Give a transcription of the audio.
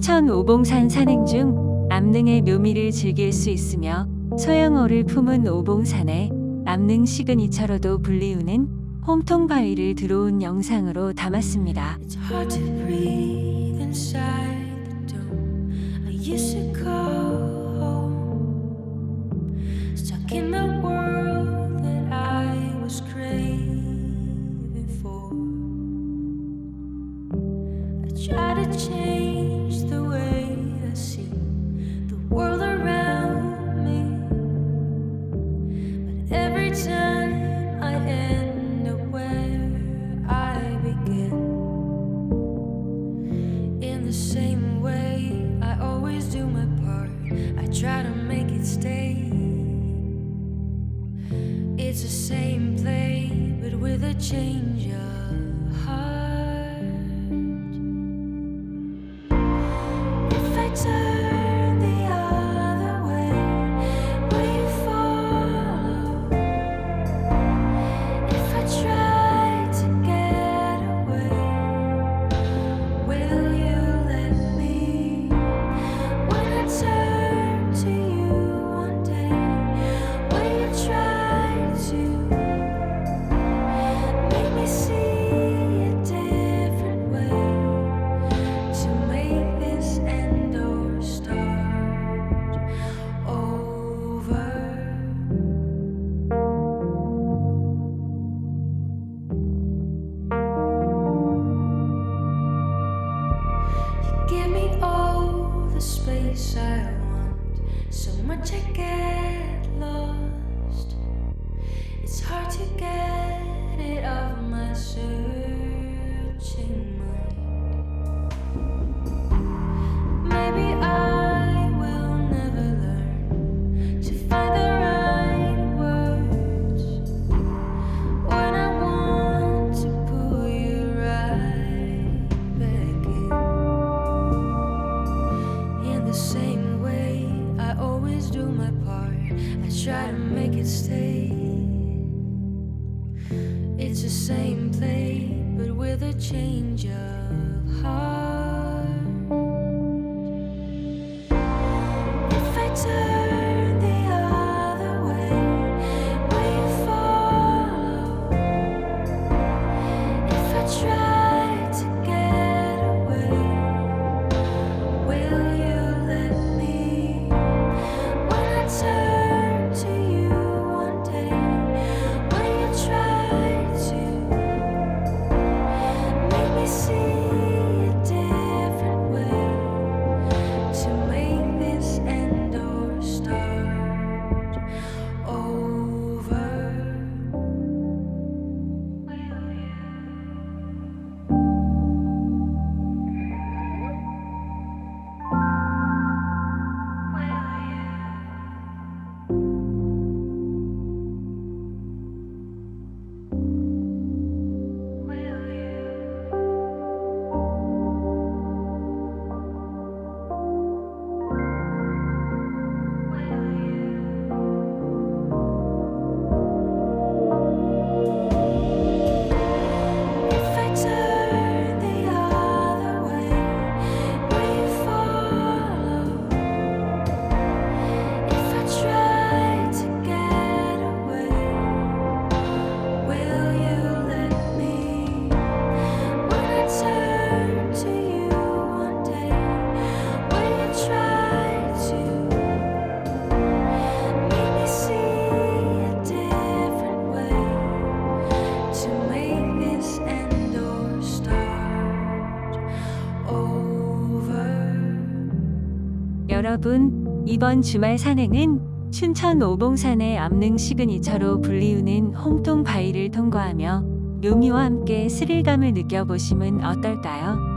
춘천 오봉산 산행 중 암릉의 묘미를 즐길 수 있으며 소양어를 품은 오봉산의 암릉 시그니처로도 불리우는 홈통 바위를 들어온 영상으로 담았습니다. It's hard to breathe inside the dome. I used to call home. Stuck in the world that I was craving for. I try to change the way I see the world around me, but every time I end up where I begin. In the same way, I always do my part. I try to make it stay. It's the same play, but with a change of heart. If I turn the other way, will you follow? If I try to get away, will you let me? When I turn to you one day, will you try to make me see a different way, to make this end or start over? Give me all the space I want. So much I get lost. It's hard to get it off my searching mind. Maybe I will never learn to find the right words when I want to pull you right back in the same way, I always do my part. I try to make it stay. It's the same play, but with a change of heart. If I turn the other way, will you follow? If I try to get away, will you let me? When I turn to you one day, will you try to make me see a different way, to make this end or start over? If I turn the other way, will you follow? If I try to get away, will you let me? When I turn to you one day, will you try to make me see a different way, to make this end or start over? 여러분, 이번 주말 산행은 춘천 오봉산의 암릉 시그니처로 불리우는 홈통 바위를 통과하며 묘미와 함께 스릴감을 느껴보시면 어떨까요?